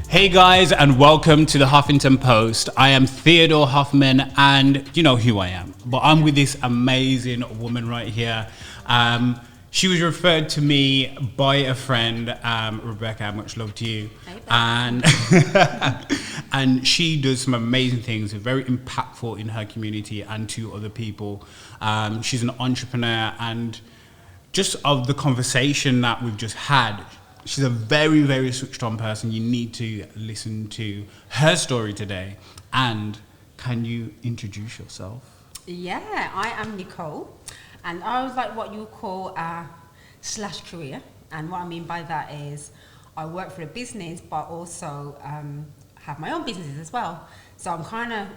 Hey guys, and welcome to the Huffington Post. I am Theodore Huffman, and you know who I am. But I'm with this amazing woman right here. She was referred to me by a friend, Rebecca. Much love to you. And and she does some amazing things, very impactful in her community and to other people. She's an entrepreneur, and just of the conversation that we've just had, she's a very, very switched on person. You need to listen to her story today. And can you introduce yourself? Yeah, I am Nicole, and I was like what you would call a slash career. And what I mean by that is I work for a business, but also have my own businesses as well. So I'm kind of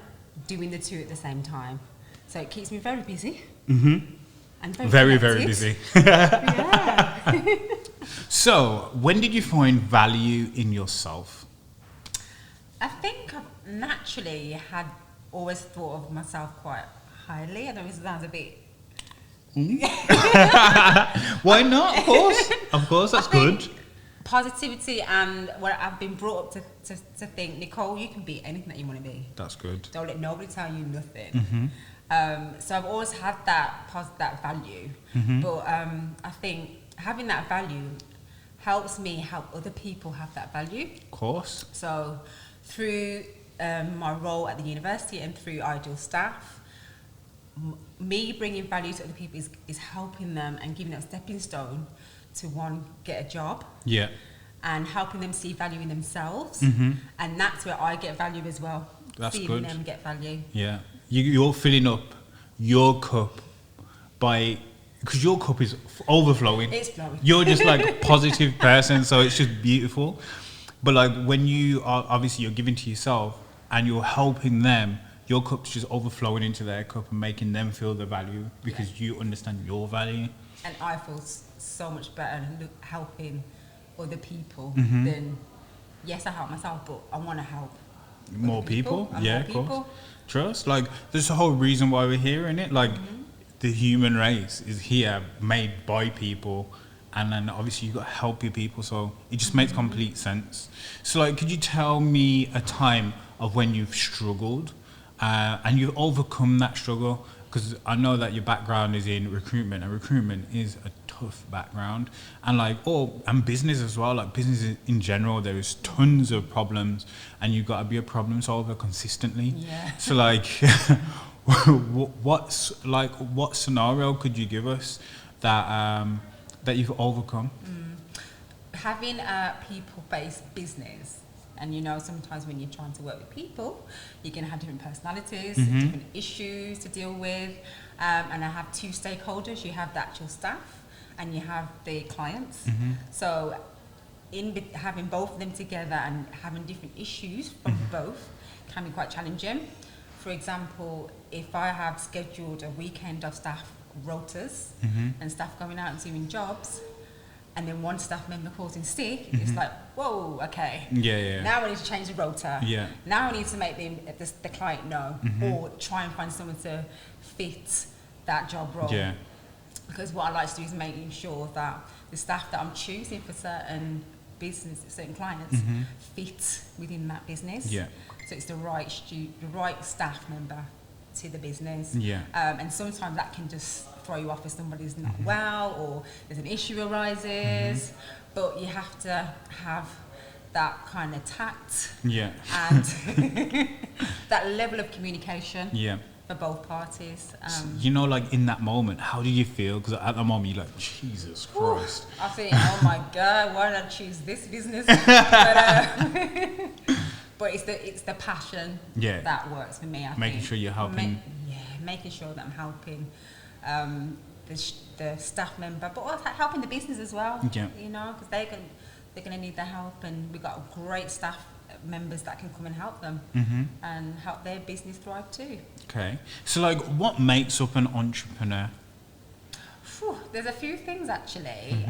doing the two at the same time. So it keeps me very busy. Mm-hmm. And Very, very busy. Yeah. So, when did you find value in yourself? I think I've naturally had always thought of myself quite highly. I know it sounds a bit. Why not? Of course, that's good. Positivity, and what I've been brought up to think, Nicole, you can be anything that you want to be. That's good. Don't let nobody tell you nothing. Mm-hmm. So I've always had that value, Mm-hmm. but I think having that value helps me help other people have that value. Of course. So through my role at the university and through Ideal Staff, me bringing value to other people is helping them and giving them a stepping stone to one, get a job. Yeah. And helping them see value in themselves. Mm-hmm. And that's where I get value as well. That's seeing good. them get value. Yeah. You're filling up your cup because your cup is overflowing. It's flowing. You're just like a positive person, so it's just beautiful. But like when you are, obviously you're giving to yourself and you're helping them, your cup's just overflowing into their cup and making them feel the value because you understand your value. And I feel so much better helping other people Mm-hmm. than, yes, I help myself, but I want to help More other people. and Yeah, more of people. course. Trust. Like there's the whole reason why we're here, innit? Like the human race is here, made by people, and then obviously you got to help your people. So it just makes complete sense. So like, could you tell me a time of when you've struggled and you've overcome that struggle? Because I know that your background is in recruitment, and recruitment is a tough background, and and business as well. Like business in general, there is tons of problems, and you've got to be a problem solver consistently. Yeah. So like, what scenario could you give us that you've overcome? Having a people-based business, and you know, sometimes when you're trying to work with people, you're going to have different personalities, different issues to deal with. And I have two stakeholders. You have the actual staff and you have the clients. So having both of them together and having different issues from both can be quite challenging. For example, if I have scheduled a weekend of staff rotas and staff going out and doing jobs, and then one staff member calls in sick, it's like, whoa, okay. Yeah. Now I need to change the rota. Yeah. Now I need to make the client know, or try and find someone to fit that job role. Yeah. Because what I like to do is making sure that the staff that I'm choosing for certain business, certain clients, fit within that business. Yeah. So it's the right staff member to the business. Yeah. And sometimes that can just throw you off if somebody's not well or there's an issue arises. But you have to have that kind of tact Yeah. and that level of communication Yeah. for both parties. You know, like in that moment, how did you feel? Because at the moment you're like, Jesus Christ. I think, oh my God, why did I choose this business? But it's the passion that works for me. I Making think. sure you're helping. Making sure that I'm helping the staff member, but also helping the business as well. Yeah. You know, because they're gonna need the help, and we've got great staff members that can come and help them and help their business thrive too. Okay. So, like, what makes up an entrepreneur? There's a few things actually.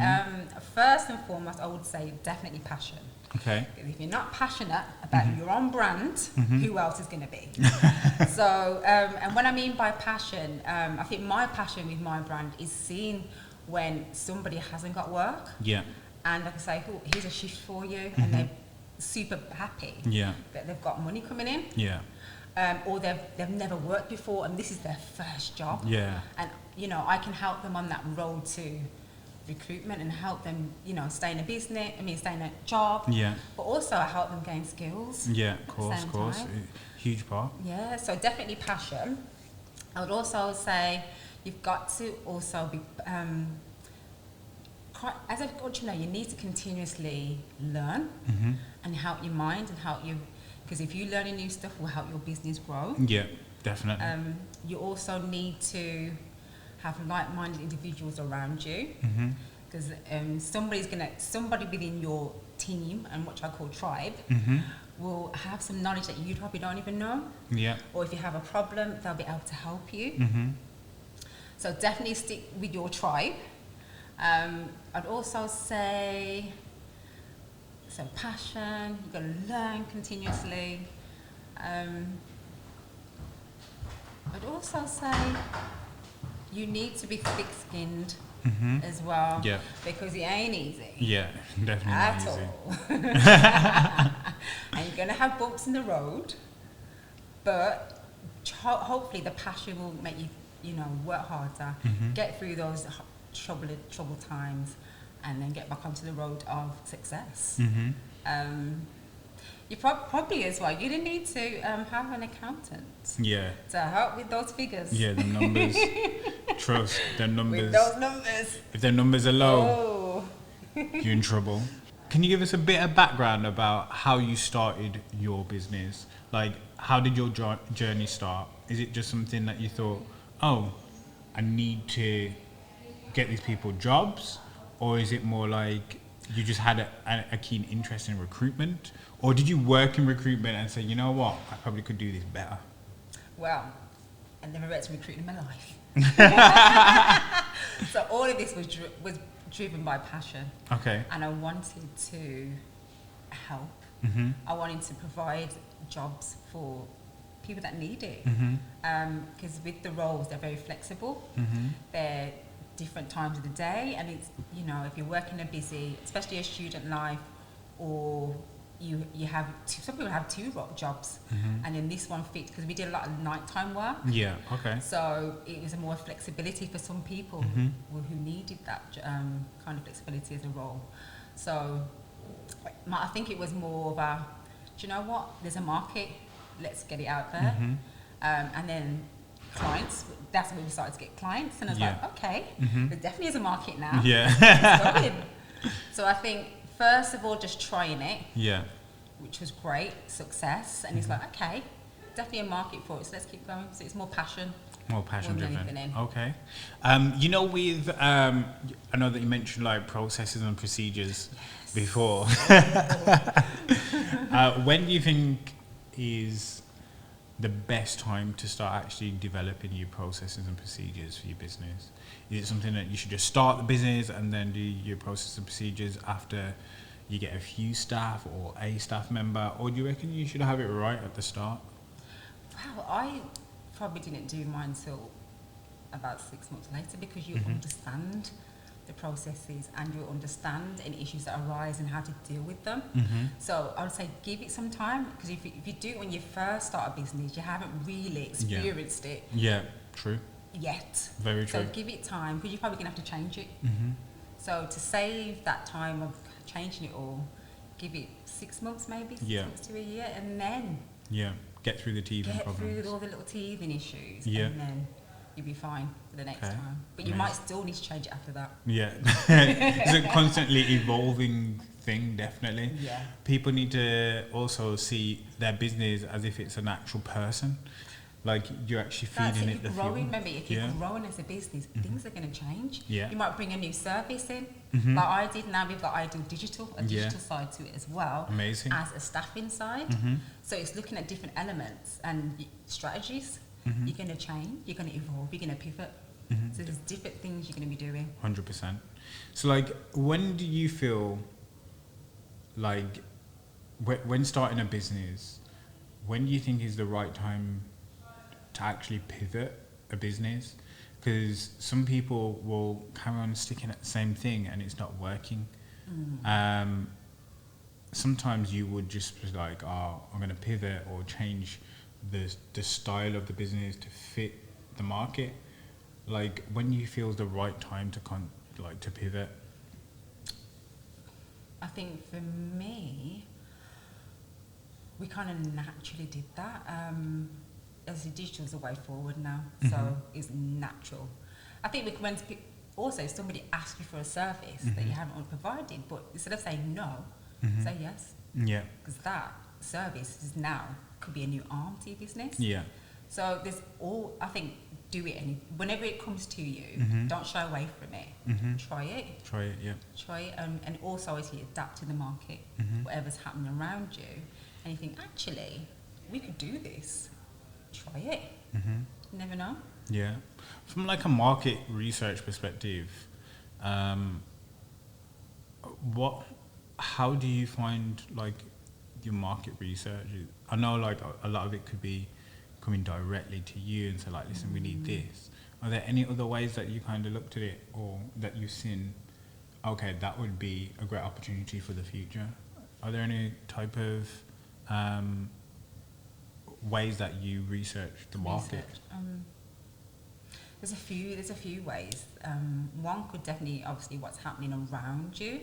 First and foremost, I would say definitely passion. Okay. If you're not passionate about your own brand, who else is going to be? So, and what I mean by passion, I think my passion with my brand is seeing when somebody hasn't got work. Yeah. and like I say, oh, here's a shift for you, and they're super happy Yeah. that they've got money coming in. Yeah. Or they've never worked before and this is their first job. Yeah. And, you know, I can help them on that road to recruitment and help them, you know, stay in stay in a job. Yeah. But also I help them gain skills. Yeah, at of the same course. time. Huge part. Yeah, so definitely passion. I would also say you've got to also be, as an entrepreneur, you need to continuously learn and help your mind and help you, because if you learn new stuff, will help your business grow. Yeah, definitely. You also need to have like-minded individuals around you, because somebody within your team, and what I call tribe, will have some knowledge that you probably don't even know. Yeah. Or if you have a problem, they'll be able to help you. So definitely stick with your tribe. I'd also say, so passion, you've got to learn continuously. I'd also say you need to be thick-skinned as well, Yeah. because it ain't easy. Yeah, definitely not At easy. all. And you're going to have bumps in the road, but hopefully the passion will make you, you know, work harder, get through those troubled times, and then get back onto the road of success. You probably as well, you didn't need to have an accountant Yeah. to help with those figures. Yeah, the numbers. Trust, the numbers. With those numbers. If the numbers are low, Oh. you're in trouble. Can you give us a bit of background about how you started your business? Like, how did your journey start? Is it just something that you thought, oh, I need to get these people jobs? Or is it more like you just had a keen interest in recruitment? Or did you work in recruitment and say, you know what, I probably could do this better? Well, I never worked in recruitment in my life. So all of this was driven by passion. Okay. And I wanted to help. I wanted to provide jobs for people that need it. Because with the roles, they're very flexible. They're different times of the day, and it's, you know, if you're working a busy, especially a student life, or you have some people have two jobs, and then this one fits because we did a lot of nighttime work. Yeah, okay. So it was a more flexibility for some people who needed that kind of flexibility as a role. So I think it was more of a, do you know what, there's a market, let's get it out there. And then clients, that's when we started to get clients, and I was like, okay, there definitely is a market now. Yeah. Let's go in. So I think, first of all, just trying it, which was great, success, and it's like, okay, definitely a market for it, so let's keep going. So it's more passion. More passion driven. In. Okay. You know, with I know that you mentioned like processes and procedures before. When do you think is the best time to start actually developing your processes and procedures for your business? Is it something that you should just start the business and then do your processes and procedures after you get a few staff or a staff member, or do you reckon you should have it right at the start? Well, I probably didn't do mine till about 6 months later, because you understand the processes and you understand any issues that arise and how to deal with them. So I would say give it some time, because if you do it when you first start a business, you haven't really experienced it. Yeah, true. Yet. Very true. So give it time, because you're probably going to have to change it. So to save that time of changing it all, give it 6 months maybe, 6 months to a year, and then get through the teething problems. Get through all the little teething issues, and then you'll be fine for the next time. But you might still need to change it after that. Yeah. It's a constantly evolving thing, definitely. Yeah. People need to also see their business as if it's an actual person. Like, you're actually feeding it the fuel. Remember, if you're growing as a business, things are going to change. Yeah. You might bring a new service in, like I did. Now we've got Ideal Digital, a digital side to it as well. Amazing. As a staffing side. So it's looking at different elements and strategies. You're going to change, you're going to evolve, you're going to pivot. So there's different things you're going to be doing. 100%. So, like, when do you feel like, when starting a business, when do you think is the right time to actually pivot a business? Because some people will carry on sticking at the same thing and it's not working. sometimes you would just be like, oh, I'm going to pivot or change the style of the business to fit the market. Like, when you feel the right time to pivot? I think for me, we kind of naturally did that. As the digital is the way forward now, so it's natural. I think when also somebody asks you for a service that you haven't provided, but instead of saying no, say yes. Yeah. Because that service is now could be a new arm to your business. Yeah. So there's I think, do it whenever it comes to you. Don't shy away from it. Try it. Yeah. Try it, and also as you adapt to the market, whatever's happening around you, and you think actually we could do this. Try it. You never know. Yeah. From like a market research perspective, how do you find like your market research? I know like a lot of it could be coming directly to you and say like, listen, we need this. Are there any other ways that you kind of looked at it, or that you've seen, okay, that would be a great opportunity for the future? Are there any type of ways that you research the market? There's a few ways. One could definitely, obviously, what's happening around you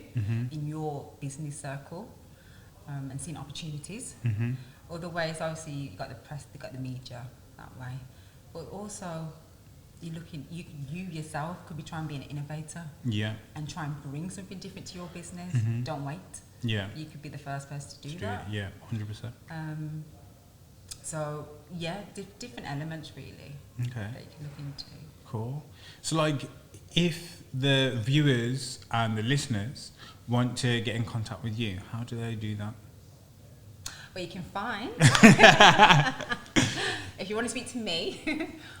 in your business circle, and seeing opportunities. Other ways, obviously, you got the press, you got the media that way, but also you yourself could be trying to be an innovator. Yeah. And try and bring something different to your business. Don't wait. Yeah. You could be the first person to do that. Yeah, 100%. So yeah, different elements really. Okay. That you can look into. Cool. So like, if the viewers and the listeners want to get in contact with you, how do they do that? Well, you can find, if you want to speak to me,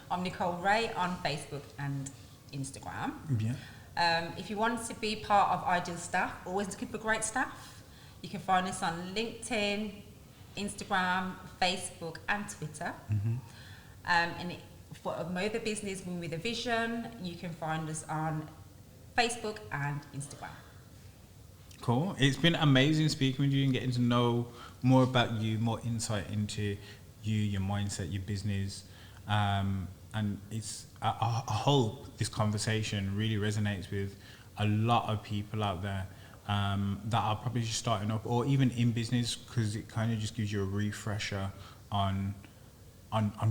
I'm Nicole Rai on Facebook and Instagram. Yeah. If you want to be part of Ideal Staff, always looking for great staff, you can find us on LinkedIn, Instagram, Facebook and Twitter. And for my other business, Women with a Vision, you can find us on Facebook and Instagram. Cool. It's been amazing speaking with you and getting to know more about you, more insight into you, your mindset, your business. And I hope this conversation really resonates with a lot of people out there that are probably just starting up or even in business, because it kind of just gives you a refresher on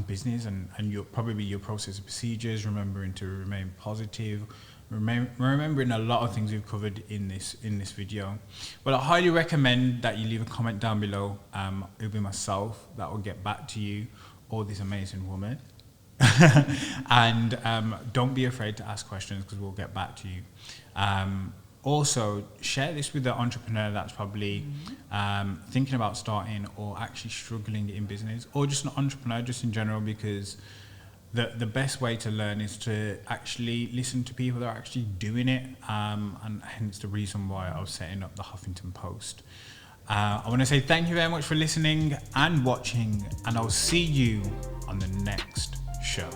business and your process and procedures, remembering to remain positive, remembering a lot of things we've covered in this video. Well, I highly recommend that you leave a comment down below. It'll be myself that will get back to you or this amazing woman. And don't be afraid to ask questions, because we'll get back to you. Also, share this with the entrepreneur that's probably thinking about starting or actually struggling in business, or just an entrepreneur just in general, because the best way to learn is to actually listen to people that are actually doing it, and hence the reason why I was setting up the Huffington Post. I want to say thank you very much for listening and watching, and I'll see you on the next show.